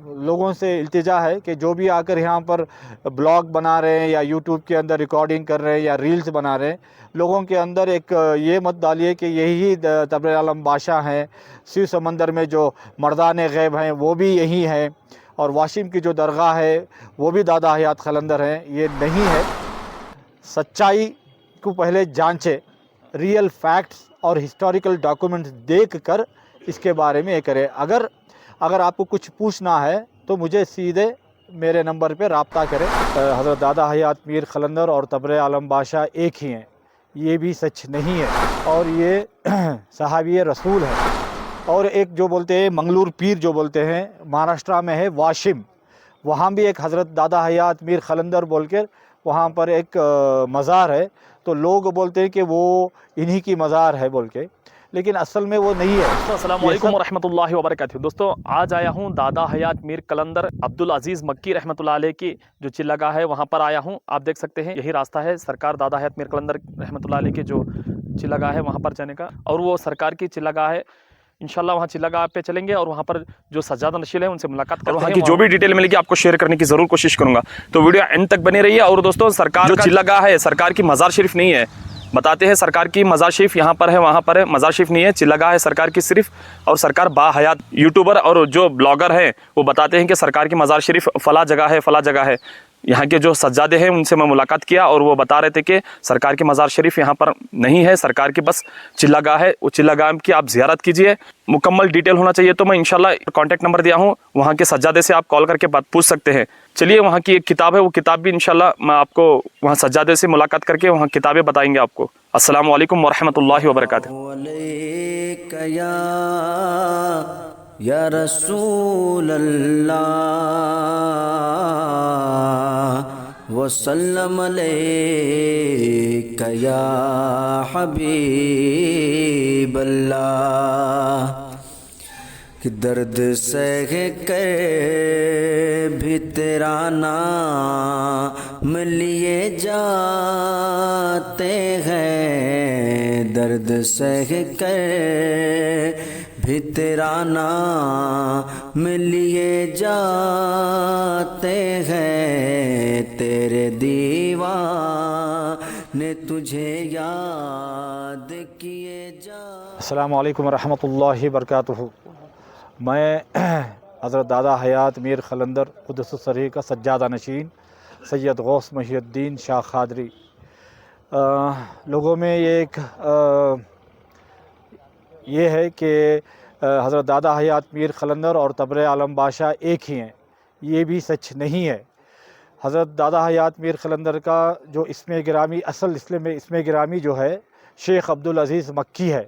لوگوں سے التجا ہے کہ جو بھی آ کر یہاں پر بلاگ بنا رہے ہیں یا یوٹیوب کے اندر ریکارڈنگ کر رہے ہیں یا ریلز بنا رہے ہیں، لوگوں کے اندر ایک یہ مت ڈالیے کہ یہی تبر عالم بادشاہ ہیں، سیو سمندر میں جو مردان غیب ہیں وہ بھی یہی ہیں، اور واشم کی جو درگاہ ہے وہ بھی دادا حیات قلندر ہیں۔ یہ نہیں ہے۔ سچائی کو پہلے جانچے، ریئل فیکٹس اور ہسٹوریکل ڈاکومنٹس دیکھ کر اس کے بارے میں یہ کرے۔ اگر آپ کو کچھ پوچھنا ہے تو مجھے سیدھے میرے نمبر پہ رابطہ کریں۔ حضرت دادا حیات میر قلندر اور تبر عالم بادشاہ ایک ہی ہیں، یہ بھی سچ نہیں ہے، اور یہ صحابی رسول ہے۔ اور ایک جو بولتے ہیں منگلور پیر جو بولتے ہیں، مہاراشٹرا میں ہے واشم، وہاں بھی ایک حضرت دادا حیات میر قلندر بول کر وہاں پر ایک مزار ہے، تو لوگ بولتے ہیں کہ وہ انہی کی مزار ہے بول کے، لیکن اصل میں وہ نہیں ہے۔ السلام علیکم ورحمۃ اللہ وبرکاتہ۔ دوستو آج آیا ہوں دادا حیات میر قلندر عبدالعزیز مکی رحمۃ اللہ علیہ کی جو چلہ گاہ ہے وہاں پر آیا ہوں۔ آپ دیکھ سکتے ہیں یہی راستہ ہے سرکار دادا حیات میر قلندر رحمۃ اللہ علیہ کے جو چلہ گاہ ہے وہاں پر جانے کا، اور وہ سرکار کی چلہ گاہ ہے۔ انشاءاللہ وہاں چلہ گاہ پہ چلیں گے اور وہاں پر جو سجادہ نشین ہیں ان سے ملاقات کرتے ہیں، وہاں کی جو بھی ڈیٹیل ملے گی آپ کو شیئر کرنے کی ضرور کوشش کروں گا، تو ویڈیو اینڈ تک بنے رہیے۔ اور دوستوں سرکار جو چلہ گاہ ہے سرکار کی مزار شریف نہیں ہے، بتاتے ہیں سرکار کی مزار شریف یہاں پر ہے وہاں پر ہے، مزار شریف نہیں ہے، چلہ گاہ ہے سرکار کی صرف، اور سرکار با حیات یوٹیوبر اور جو بلاگر ہیں وہ بتاتے ہیں کہ سرکار کی مزار شریف فلاں جگہ ہے فلاں جگہ ہے۔ یہاں کے جو سجادے ہیں ان سے میں ملاقات کیا اور وہ بتا رہے تھے کہ سرکار کی مزار شریف یہاں پر نہیں ہے، سرکار کی بس چلہ گاہ ہے، وہ چلہ گاہ کی آپ زیارت کیجئے۔ مکمل ڈیٹیل ہونا چاہیے تو میں انشاءاللہ کانٹیکٹ نمبر دیا ہوں، وہاں کے سجادے سے آپ کال کر کے بات پوچھ سکتے ہیں۔ چلیے وہاں کی ایک کتاب ہے، وہ کتاب بھی انشاءاللہ میں آپ کو وہاں سجادے سے ملاقات کر کے وہاں کتابیں بتائیں گے آپ کو۔ السلام علیکم ورحمۃ اللہ وبرکاتہ۔ یا رسول اللہ وسلم علیک یا حبیب اللہ، کہ درد سہ کر بھی تیرا نام لیے جاتے ہیں، درد سہ کر بھی تیرا نام لیے جاتے ہیں، تیرے دیوان نے تجھے یاد کیے جا۔ السلام علیکم ورحمۃ اللہ وبرکاتہ۔ میں حضرت دادا حیات میر قلندر قدس السرح کا سجادہ نشین سید غوث محی الدین شاہ قادری، لوگوں میں یہ ہے کہ حضرت دادا حیات میر قلندر اور تبر عالم بادشاہ ایک ہی ہیں، یہ بھی سچ نہیں ہے۔ حضرت دادا حیات میر قلندر کا جو اسم گرامی اصل اسم گرامی جو ہے شیخ عبدالعزیز مکی ہے،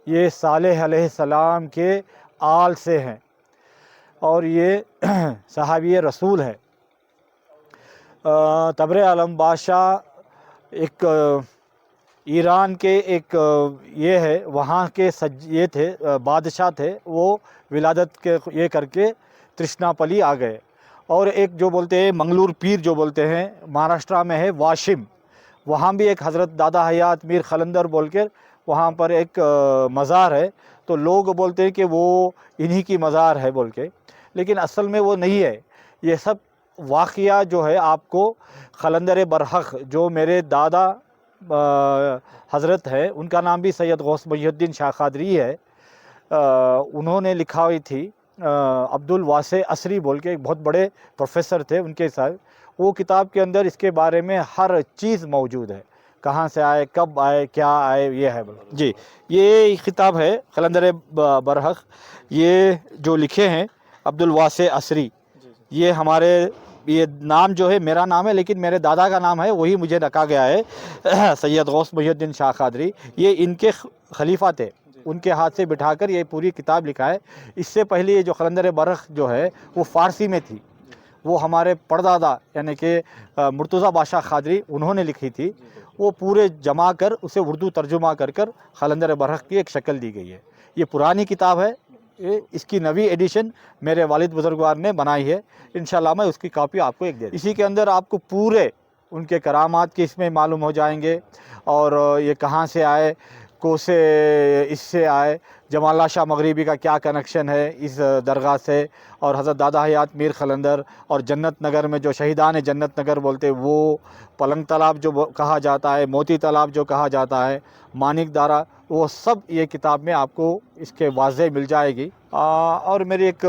یہ صالح علیہ السلام کے آل سے ہیں، اور یہ صحابی رسول ہے۔ تبر عالم بادشاہ ایک ایران کے ایک یہ ہے، وہاں کے یہ تھے بادشاہ تھے، وہ ولادت کے یہ کر کے ترشنا پلی آ گئے۔ اور ایک جو بولتے ہیں منگلور پیر جو بولتے ہیں، مہاراشٹرا میں ہے واشم، وہاں بھی ایک حضرت دادا حیات میر قلندر بول کر وہاں پر ایک مزار ہے، تو لوگ بولتے ہیں کہ وہ انہی کی مزار ہے بول کے، لیکن اصل میں وہ نہیں ہے۔ یہ سب واقعہ جو ہے آپ کو قلندر برحق جو میرے دادا حضرت ہے، ان کا نام بھی سید غوث محی الدین شاہ قادری ہے، انہوں نے لکھا ہوئی تھی، عبدالواسع عصری بول کے ایک بہت بڑے پروفیسر تھے ان کے ساتھ، وہ کتاب کے اندر اس کے بارے میں ہر چیز موجود ہے، کہاں سے آئے، کب آئے، کیا آئے، یہ ہے جی۔ یہ کتاب ہے قلندر برحق، یہ جو لکھے ہیں عبدالواسع عصری، یہ ہمارے یہ نام جو ہے میرا نام ہے لیکن میرے دادا کا نام ہے، وہی مجھے رکھا گیا ہے سید غوث محی الدین شاہ قادری۔ یہ ان کے خلیفہ تھے، ان کے ہاتھ سے بٹھا کر یہ پوری کتاب لکھا ہے۔ اس سے پہلے یہ جو قلندر برحق جو ہے وہ فارسی میں تھی، وہ ہمارے پردادا یعنی کہ مرتضیٰ بادشاہ قادری انہوں نے لکھی تھی، وہ پورے جمع کر اسے اردو ترجمہ کر کر قلندر برحق کی ایک شکل دی گئی ہے۔ یہ پرانی کتاب ہے، اس کی نوی ایڈیشن میرے والد بزرگوار نے بنائی ہے، انشاءاللہ میں اس کی کاپی آپ کو ایک دے دوں۔ اسی کے اندر آپ کو پورے ان کے کرامات کے اس میں معلوم ہو جائیں گے، اور یہ کہاں سے آئے، کو سے اس سے آئے، جمال اللہ شاہ مغربی کا کیا کنیکشن ہے اس درگاہ سے، اور حضرت دادا حیات میر قلندر اور جنت نگر میں جو شہیدان جنت نگر بولتے وہ، پلنگ تالاب جو کہا جاتا ہے، موتی تالاب جو کہا جاتا ہے، مانک دارا، وہ سب یہ کتاب میں آپ کو اس کے واضح مل جائے گی۔ اور میری ایک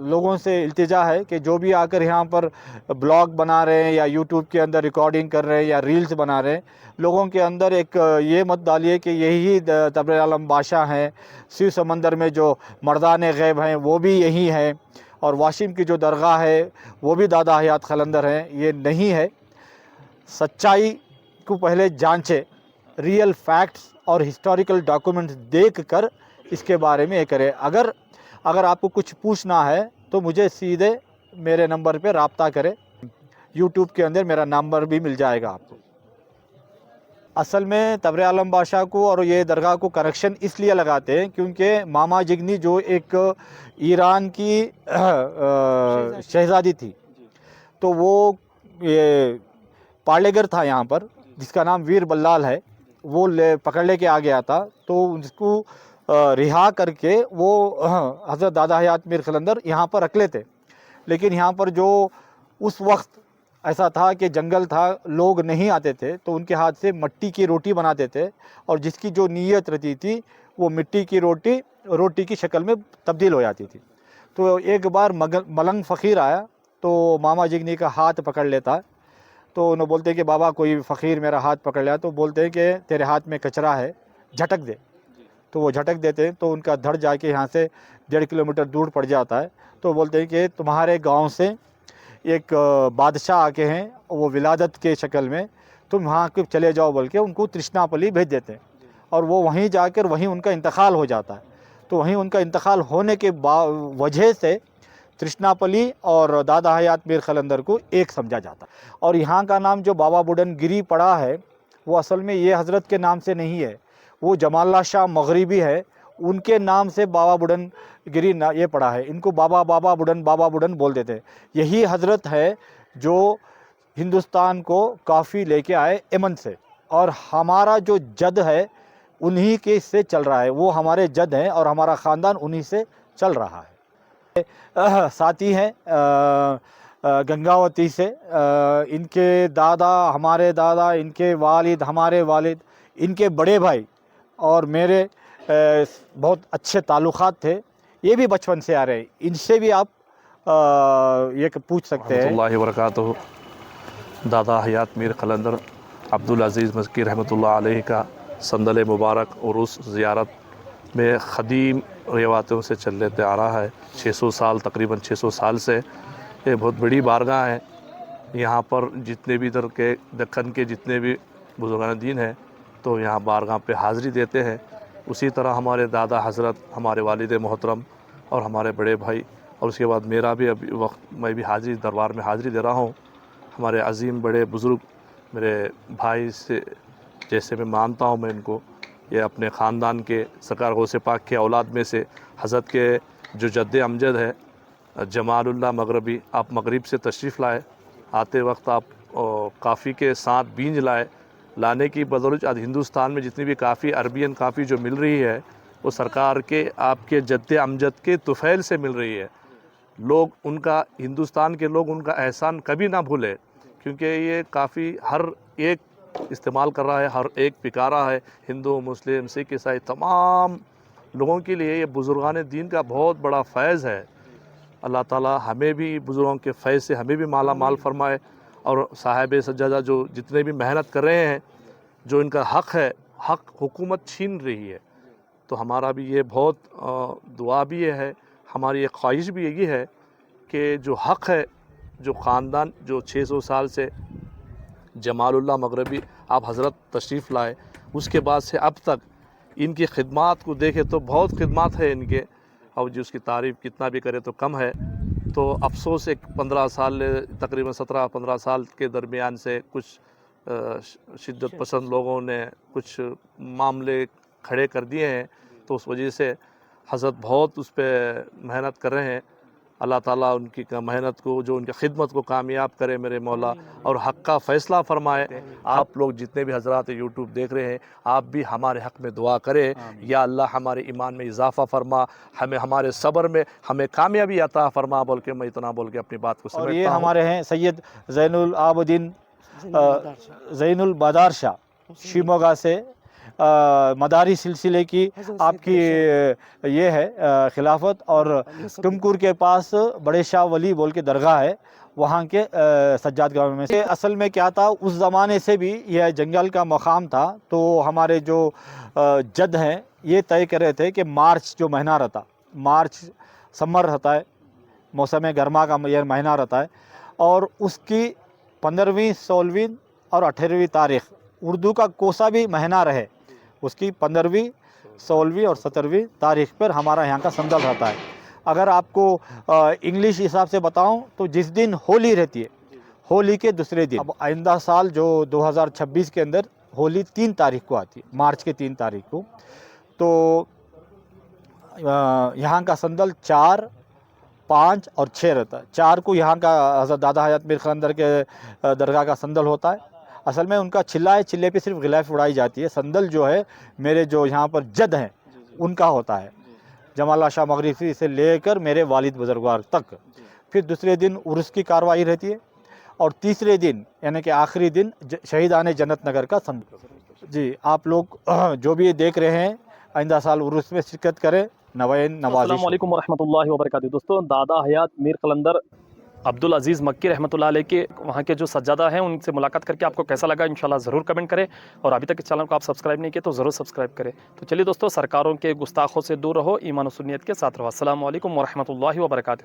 لوگوں سے التجا ہے کہ جو بھی آ کر یہاں پر بلاگ بنا رہے ہیں یا یوٹیوب کے اندر ریکارڈنگ کر رہے ہیں یا ریلز بنا رہے ہیں، لوگوں کے اندر ایک یہ مت ڈالیے کہ یہی تبر عالم بادشاہ ہیں، سیو سمندر میں جو مردان غیب ہیں وہ بھی یہی ہیں، اور واشم کی جو درگاہ ہے وہ بھی دادا حیات قلندر ہیں۔ یہ نہیں ہے۔ سچائی کو پہلے جانچے، ریئل فیکٹس اور ہسٹوریکل ڈاکومنٹس دیکھ کر اس کے بارے میں یہ کرے۔ اگر آپ کو کچھ پوچھنا ہے تو مجھے سیدھے میرے نمبر پہ رابطہ کرے، یوٹیوب کے اندر میرا نمبر بھی مل جائے گا آپ کو۔ اصل میں تبر عالم بادشاہ کو اور یہ درگاہ کو کنیکشن اس لیے لگاتے ہیں کیونکہ ماما جگنی جو ایک ایران کی شہزادی تھی، تو وہ یہ پارلیگر تھا یہاں پر جس کا نام ویر بلال ہے، وہ پکڑ لے کے آ گیا تھا، تو اس کو رہا کر کے وہ حضرت دادا حیات میر قلندر یہاں پر رکھ لیتے۔ لیکن یہاں پر جو اس وقت ایسا تھا کہ جنگل تھا، لوگ نہیں آتے تھے، تو ان کے ہاتھ سے مٹی کی روٹی بناتے تھے، اور جس کی جو نیت رہتی تھی وہ مٹی کی روٹی کی شکل میں تبدیل ہو جاتی تھی۔ تو ایک بار ملنگ فقیر آیا تو ماما جگنی کا ہاتھ پکڑ لیتا، تو انہوں بولتے کہ بابا کوئی فقیر میرا ہاتھ پکڑ لیا، تو بولتے ہیں کہ تیرے ہاتھ میں کچرا ہے، جھٹک دے۔ تو وہ جھٹک دیتے ہیں تو ان کا دھڑ جا کے یہاں سے 1.5 کلومیٹر دور پڑ جاتا ہے۔ تو بولتے ہیں کہ تمہارے گاؤں سے ایک بادشاہ آ کے ہیں، وہ ولادت کے شکل میں، تم وہاں کے چلے جاؤ بول کے ان کو ترشناپلی بھیج دیتے ہیں، اور وہ وہیں جا کر وہیں ان کا انتقال ہو جاتا ہے۔ تو وہیں ان کا انتقال ہونے کے وجہ سے ترشناپلی اور دادا حیات میر قلندر کو ایک سمجھا جاتا ہے۔ اور یہاں کا نام جو بابا بوڈن گری پڑا ہے وہ اصل میں یہ حضرت کے نام سے نہیں ہے، وہ جمال اللہ شاہ مغربی ہے، ان کے نام سے بابا بوڈن گری یہ پڑا ہے۔ ان کو بابا بوڈن بول دیتے ہیں۔ یہی حضرت ہے جو ہندوستان کو کافی لے کے آئے یمن سے، اور ہمارا جو جد ہے انہی کے سے چل رہا ہے، وہ ہمارے جد ہیں اور ہمارا خاندان انہی سے چل رہا ہے۔ ساتھی ہیں گنگاوتی سے، ان کے دادا ہمارے دادا، ان کے والد ہمارے والد، ان کے بڑے بھائی اور میرے بہت اچھے تعلقات تھے، یہ بھی بچپن سے آ رہے ہیں۔ ان سے بھی آپ یہ پوچھ سکتے ہیں۔ رحمۃ اللہ وبرکاتہ۔ دادا حیات میر قلندر عبدالعزیز مکی رحمۃ اللہ علیہ کا صندل مبارک عرس زیارت میں قدیم روایتوں سے چل لیتے آ رہا ہے، 600 سال، تقریباً 600 سال سے یہ بہت بڑی بارگاہ ہے۔ یہاں پر جتنے بھی ادھر کے دکن کے جتنے بھی بزرگان دین ہیں تو یہاں بارگاہ پہ حاضری دیتے ہیں۔ اسی طرح ہمارے دادا حضرت، ہمارے والد محترم اور ہمارے بڑے بھائی، اور اس کے بعد میرا بھی ابھی وقت میں بھی حاضری دربار میں حاضری دے رہا ہوں۔ ہمارے عظیم بڑے بزرگ میرے بھائی سے جیسے میں مانتا ہوں میں ان کو، یہ اپنے خاندان کے سرکار غوث پاک کے اولاد میں سے حضرت کے جو جد امجد ہے جمال اللہ مغربی، آپ مغرب سے تشریف لائے، آتے وقت آپ کافی کے ساتھ بینج لانے کی بدولت آج ہندوستان میں جتنی بھی کافی عربین کافی جو مل رہی ہے وہ سرکار کے آپ کے جد امجد کے طفیل سے مل رہی ہے۔ لوگ ان کا، ہندوستان کے لوگ ان کا احسان کبھی نہ بھولے، کیونکہ یہ کافی ہر ایک استعمال کر رہا ہے، ہر ایک پکا رہا ہے، ہندو، مسلم، سکھ، عیسائی، تمام لوگوں کے لیے یہ بزرگان دین کا بہت بڑا فیض ہے۔ اللہ تعالی ہمیں بھی بزرگوں کے فیض سے ہمیں بھی مالا مال فرمائے، اور صاحب سجادہ جو جتنے بھی محنت کر رہے ہیں، جو ان کا حق ہے، حق حکومت چھین رہی ہے، تو ہمارا بھی یہ بہت دعا بھی یہ ہے، ہماری ایک خواہش بھی یہی ہے کہ جو حق ہے، جو خاندان جو 600 سال سے جمال اللہ مغربی آپ حضرت تشریف لائے، اس کے بعد سے اب تک ان کی خدمات کو دیکھے تو بہت خدمات ہے ان کے، اور جس کی تعریف کتنا بھی کرے تو کم ہے۔ تو افسوس ایک 15 سال، تقریباً 17-15 سال کے درمیان سے کچھ شدت پسند لوگوں نے کچھ معاملے کھڑے کر دیے ہیں، تو اس وجہ سے حضرت بہت اس پہ محنت کر رہے ہیں۔ اللہ تعالیٰ ان کی محنت کو جو ان کی خدمت کو کامیاب کرے میرے مولا اور حق کا فیصلہ فرمائے. آپ لوگ جتنے بھی حضرات یوٹیوب دیکھ رہے ہیں آپ بھی ہمارے حق میں دعا کریں. یا اللہ ہمارے ایمان میں اضافہ فرما, ہمیں ہمارے صبر میں ہمیں کامیابی عطا فرما. بول کے میں اتنا بول کے اپنی بات کو اور سمیٹتا یہ ہوں. ہمارے ہیں سید زین العابدین زین البادار شاہ شیموگا سے مداری سلسلے کی آپ کی یہ ہے خلافت. اور ٹمکور کے پاس بڑے شاہ ولی بول کے درگاہ ہے, وہاں کے سجاد گاؤں میں سے. اصل میں کیا تھا اس زمانے سے بھی یہ جنگل کا مقام تھا, تو ہمارے جو جد ہیں یہ طے کر رہے تھے کہ مارچ جو مہینہ رہتا, مارچ سمر رہتا ہے, موسم گرما کا یہ مہینہ رہتا ہے, اور اس کی 15ویں 16ویں اور 18ویں تاریخ اردو کا کوسا بھی مہینہ رہے, اس کی 15ویں 16ویں اور 17ویں تاریخ پر ہمارا یہاں کا سندل رہتا ہے. اگر آپ کو انگلش حساب سے بتاؤں تو جس دن ہولی رہتی ہے, ہولی کے دوسرے دن, اب آئندہ سال جو 2026 کے اندر ہولی 3 تاریخ کو آتی ہے, مارچ کے 3 تاریخ کو, تو یہاں کا سندل 4, 5 اور 6 رہتا ہے. 4 کو یہاں کا حضرت دادا حیات میر قلندر کے درگاہ کا سندل ہوتا ہے. اصل میں ان کا چلہ ہے, چلے پہ صرف غلاف اڑائی جاتی ہے. سندل جو ہے میرے جو یہاں پر جد ہیں ان کا ہوتا ہے, جمال شاہ مغربی سے لے کر میرے والد بزرگوار تک. پھر دوسرے دن عرس کی کاروائی رہتی ہے, اور تیسرے دن یعنی کہ آخری دن شہیدان جنت نگر کا سندل. جی آپ لوگ جو بھی دیکھ رہے ہیں آئندہ سال عرس میں شرکت کریں. نوین نوازش. السلام علیکم ورحمۃ اللہ وبرکاتہ. دوستوں دادا حیات میر قلندر عبدالعزیز مکی رحمۃ اللہ علیہ کے وہاں کے جو سجادہ ہیں ان سے ملاقات کر کے آپ کو کیسا لگا انشاءاللہ ضرور کمنٹ کریں, اور ابھی تک اس چینل کو آپ سبسکرائب نہیں کیے تو ضرور سبسکرائب کریں. تو چلیے دوستوں, سرکاروں کے گستاخوں سے دور رہو, ایمان و سنیت کے ساتھ رہو. السلام علیکم ورحمۃ اللہ وبرکاتہ.